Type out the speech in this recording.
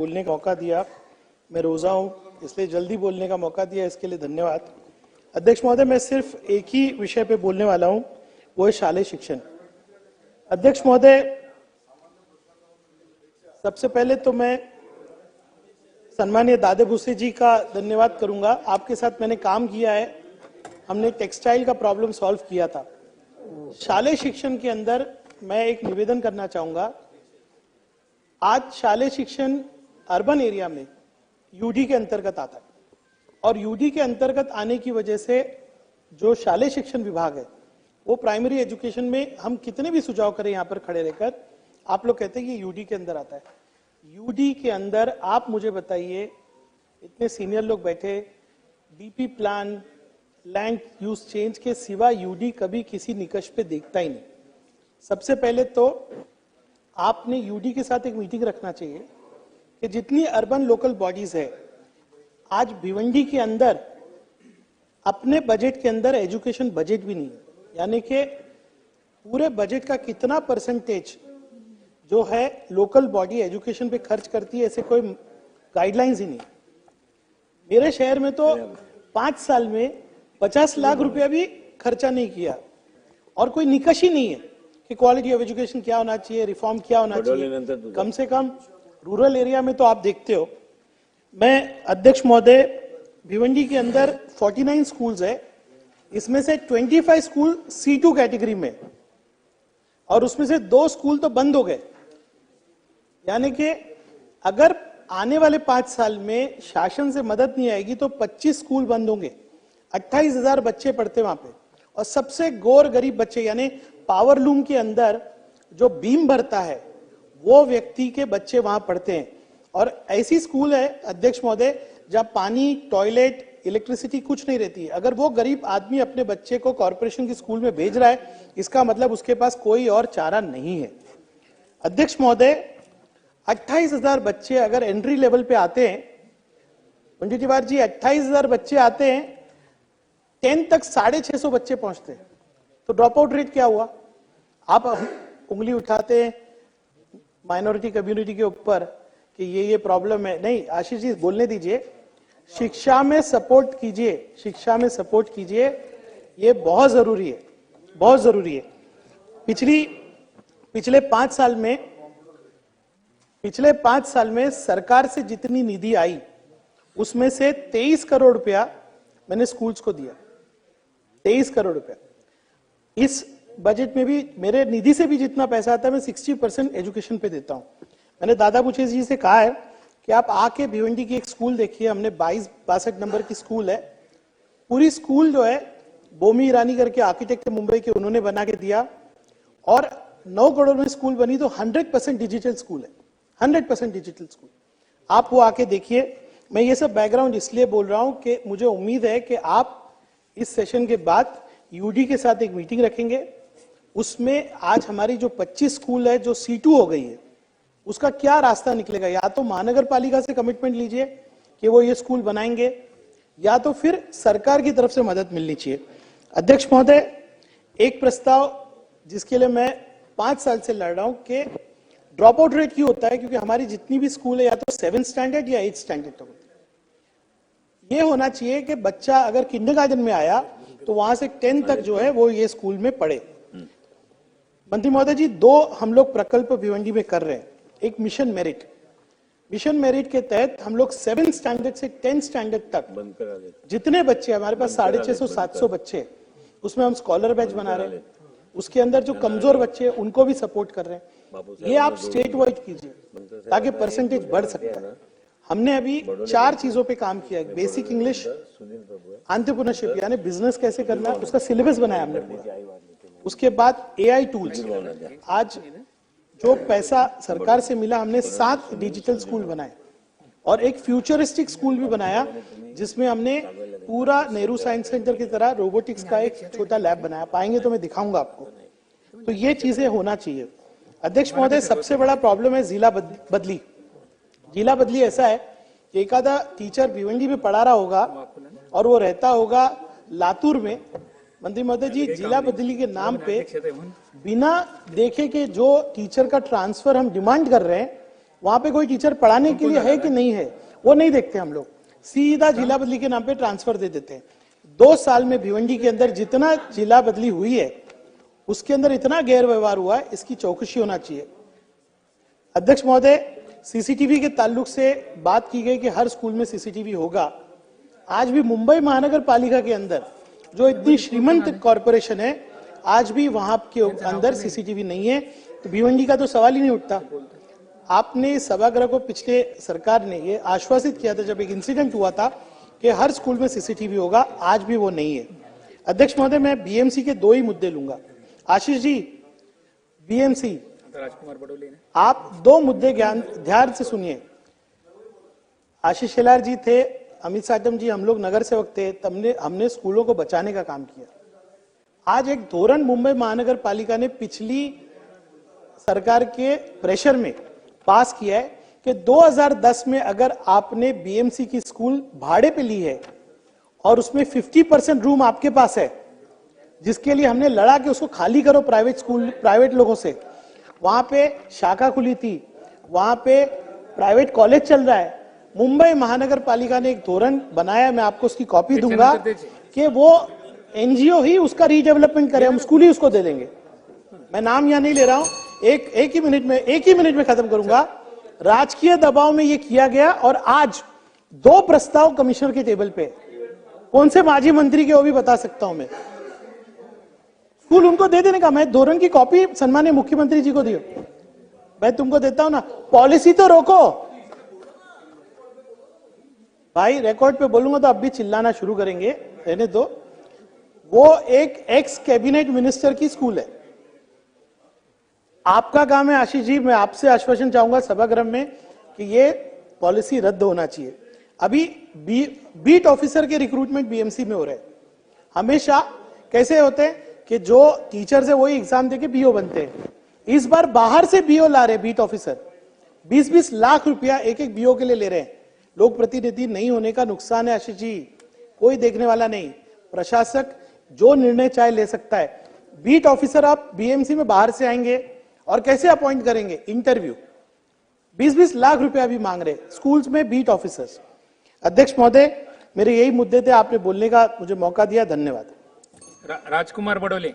बोलने का मौका दिया। मैं रोजा हूं इसलिए जल्दी बोलने का मौका दिया, इसके लिए धन्यवाद। अध्यक्ष महोदय, मैं सिर्फ एक ही विषय पे बोलने वाला हूं, वो है शालेय शिक्षण। अध्यक्ष महोदय, सबसे पहले तो मैं सम्मानीय दादे भूसे जी का धन्यवाद करूंगा। आपके साथ मैंने काम किया है, हमने टेक्सटाइल का प्रॉब्लम सॉल्व किया था। शालेय शिक्षण के अंदर मैं एक निवेदन करना चाहूंगा। आज शालेय शिक्षण अर्बन एरिया में यूडी के अंतर्गत आता है और यूडी के अंतर्गत आने की वजह से जो शालेय शिक्षण विभाग है वो प्राइमरी एजुकेशन में हम कितने भी सुझाव करें यहाँ पर खड़े रहकर, आप लोग कहते हैं कि यूडी के अंदर आता है। यूडी के अंदर आप मुझे बताइए, इतने सीनियर लोग बैठे, DP plan, land use change के सिवा यूडी कभी किसी निकष पे देखता ही नहीं। सबसे पहले तो आपने यूडी के साथ एक मीटिंग रखना चाहिए कि जितनी अर्बन लोकल बॉडीज है, आज भिवंडी के अंदर अपने बजट के अंदर एजुकेशन बजट भी नहीं है, यानी कि पूरे बजट का कितना परसेंटेज जो है लोकल बॉडी एजुकेशन पे खर्च करती है, ऐसे कोई गाइडलाइंस ही नहीं। मेरे शहर में तो 5 साल में 50 लाख रुपया भी खर्चा नहीं किया और कोई निकष ही नहीं है कि क्वालिटी ऑफ एजुकेशन क्या होना चाहिए, रिफॉर्म क्या होना चाहिए। कम से कम रूरल एरिया में तो आप देखते हो। मैं अध्यक्ष महोदय, भिवंडी के अंदर 49 स्कूल्स है, इसमें से 25 स्कूल C2 कैटेगरी में और उसमें से 2 स्कूल तो बंद हो गए। यानी कि अगर आने वाले 5 साल में शासन से मदद नहीं आएगी तो 25 स्कूल बंद होंगे। 28,000 बच्चे पढ़ते वहां पे और सबसे गौर गरीब बच्चे, यानी पावर लूम के अंदर जो बीम भरता है वो व्यक्ति के बच्चे वहां पढ़ते हैं। और ऐसी स्कूल है अध्यक्ष महोदय जहां पानी, टॉयलेट, इलेक्ट्रिसिटी कुछ नहीं रहती है। अगर वो गरीब आदमी अपने बच्चे को कॉर्पोरेशन की स्कूल में भेज रहा है, इसका मतलब उसके पास कोई और चारा नहीं है। अध्यक्ष महोदय, 28,000 बच्चे अगर एंट्री लेवल पे आते हैं, पंडित तिवारी जी, 28,000 बच्चे आते हैं, 10 तक 650 बच्चे पहुंचते हैं, तो ड्रॉप आउट रेट क्या हुआ? आप उंगली उठाते हैं माइनॉरिटी कम्युनिटी के ऊपर कि ये प्रॉब्लम है। नहीं, आशीष जी बोलने दीजिए। शिक्षा में सपोर्ट कीजिए, शिक्षा में सपोर्ट कीजिए, ये बहुत जरूरी है, बहुत जरूरी है। पिछले 5 साल में सरकार से जितनी निधि आई उसमें से 23 करोड़ रुपया मैंने स्कूल्स को दिया। 23 करोड़ रुपया। इस बजट में भी मेरे निधि से भी जितना पैसा आता है मैं 60% एजुकेशन पे देता हूं। मैंने दादा भूसे जी से कहा है कि आप आके भिवंडी की एक स्कूल देखिए, हमने 22-62 नंबर की स्कूल है। पूरी स्कूल जो है बोमी ईरानी करके आर्किटेक्ट मुंबई के, उन्होंने बना के दिया और 9 करोड़ में स्कूल बनी। तो 100% डिजिटल स्कूल है, 100% डिजिटल स्कूल। आप वो आके देखिए। मैं ये सब बैकग्राउंड इसलिए बोल रहा हूं कि मुझे उम्मीद है कि आप इस सेशन के बाद यूडी के साथ एक मीटिंग रखेंगे। उसमें आज हमारी जो 25 स्कूल है जो C2 हो गई है, उसका क्या रास्ता निकलेगा। या तो महानगर पालिका से कमिटमेंट लीजिए कि वो ये स्कूल बनाएंगे, या तो फिर सरकार की तरफ से मदद मिलनी चाहिए। अध्यक्ष महोदय, एक प्रस्ताव जिसके लिए मैं 5 साल से लड़ रहा हूं कि ड्रॉप आउट रेट क्यों होता है, क्योंकि हमारी जितनी भी स्कूल है या तो 7th स्टैंडर्ड या 8th स्टैंडर्ड तक होती है। ये होना चाहिए कि बच्चा अगर किंडरगार्टन में आया तो वहां से 10 तक जो है वो ये स्कूल में पढ़े। मंत्री महोदय जी, 2 हम लोग प्रकल्प भिवंडी में कर रहे हैं। एक मिशन मेरिट के तहत हम लोग 7th स्टैंडर्ड से 10th स्टैंडर्ड तक जितने बच्चे, हमारे पास 650-700 बच्चे, उसमें हम स्कॉलर बैच बना रहे हैं। उसके अंदर जो कमजोर बच्चे हैं उनको भी सपोर्ट कर रहे हैं। ये आप स्टेट वाइड कीजिए ताकि परसेंटेज बढ़ सकता है। हमने अभी 4 चीजों पे काम किया है। बेसिक इंग्लिश, एंटरप्रेन्योरशिप यानी बिजनेस कैसे करना है, उसका सिलेबस बनाया हमने पूरा। उसके बाद AI टूल्स। आज जो पैसा सरकार से मिला, हमने 7 डिजिटल स्कूल बनाए और एक फ्यूचरिस्टिक स्कूल भी बनाया जिसमें हमने पूरा नेहरू साइंस सेंटर की तरह रोबोटिक्स का एक छोटा लैब बनाया। पाएंगे तो मैं दिखाऊंगा आपको। तो ये चीजें होना चाहिए। अध्यक्ष महोदय, सबसे बड़ा प्रॉब्लम है जिला बदली। जिला बदली ऐसा है कि एक आधा टीचर भिवंडी में पढ़ा रहा होगा और वो रहता होगा लातूर में। मंत्री महोदय जी, जिला बदली के नाम पे बिना देखे के जो टीचर का ट्रांसफर हम डिमांड कर रहे हैं, वहां पे कोई टीचर पढ़ाने के लिए है कि नहीं है वो नहीं देखते हम लोग, सीधा जिला बदली के नाम पे ट्रांसफर दे देते हैं। 2 साल में भिवंडी के अंदर जितना जिला बदली हुई है उसके अंदर इतना गैर व्यवहार हुआ है, इसकी चौकसी होना चाहिए। अध्यक्ष महोदय, सीसीटीवी के ताल्लुक से बात की गई कि हर स्कूल में सीसीटीवी होगा। आज भी मुंबई महानगर पालिका के अंदर जो इतनी श्रीमंत कॉरपोरेशन है, आज भी वहां के अंदर सीसीटीवी नहीं है, तो भिवंडी का तो सवाल ही नहीं उठता। आपने सभागृह को पिछले सरकार ने ये आश्वासित किया था जब एक इंसिडेंट हुआ था कि हर स्कूल में सीसीटीवी होगा, आज भी वो नहीं है। अध्यक्ष महोदय, मैं बीएमसी के 2 ही मुद्दे लूंगा। आशीष जी, बीएमसी, राजकुमार बडोले ने आप 2 मुद्दे ध्यान से सुनिए। आशीष शेलार जी थे, अमित साटम जी, हम लोग नगर सेवक थे, हमने स्कूलों को बचाने का काम किया। आज एक धोरण मुंबई महानगर पालिका ने पिछली सरकार के प्रेशर में पास किया है कि 2010 में अगर आपने बीएमसी की स्कूल भाड़े पे ली है और उसमें 50% रूम आपके पास है, जिसके लिए हमने लड़ा कि उसको खाली करो प्राइवेट स्कूल, प्राइवेट लोगों से, वहां पे शाखा खुली थी, वहां पे प्राइवेट कॉलेज चल रहा है। मुंबई महानगर पालिका ने एक धोरण बनाया, मैं आपको उसकी कॉपी दूंगा, कि वो एनजीओ ही उसका रीडेवलपमेंट करे, हम स्कूल ही उसको दे देंगे। मैं नाम यहां नहीं ले रहा हूं, एक ही मिनट में खत्म करूंगा। राजकीय दबाव में ये किया गया और आज 2 प्रस्ताव कमिश्नर के टेबल पे, कौन से माजी मंत्री के वो भी बता सकता हूं मैं। स्कूल उनको दे देने का, मैं धोरण की कॉपी सम्माननीय मुख्यमंत्री जी को दियो, मैं तुमको देता हूं ना, पॉलिसी तो रोको भाई। रिकॉर्ड पे बोलूंगा तो अब भी चिल्लाना शुरू करेंगे, रहने दो। वो एक एक्स कैबिनेट मिनिस्टर की स्कूल है। आपका काम है आशीष जी, मैं आपसे आश्वासन चाहूंगा सभागृह में कि ये पॉलिसी रद्द होना चाहिए। अभी बीट ऑफिसर के रिक्रूटमेंट बीएमसी में हो रहे हैं। हमेशा कैसे होते हैं कि जो टीचर्स है वही एग्जाम देके बीओ बनते हैं। इस बार बाहर से बीओ ला रहे बीट ऑफिसर, 20-20 लाख रुपया एक एक बीओ के लिए ले रहे हैं। लोक प्रतिनिधि नहीं होने का नुकसान है आशीष जी, कोई देखने वाला नहीं। प्रशासक जो निर्णय चाहे ले सकता है। बीट ऑफिसर आप बीएमसी में बाहर से आएंगे और कैसे अपॉइंट करेंगे? इंटरव्यू। 20-20 लाख रुपया भी मांग रहे स्कूल्स में बीट ऑफिसर्स। अध्यक्ष महोदय, मेरे यही मुद्दे थे, आपने बोलने का मुझे मौका दिया, धन्यवाद। राजकुमार बडोले।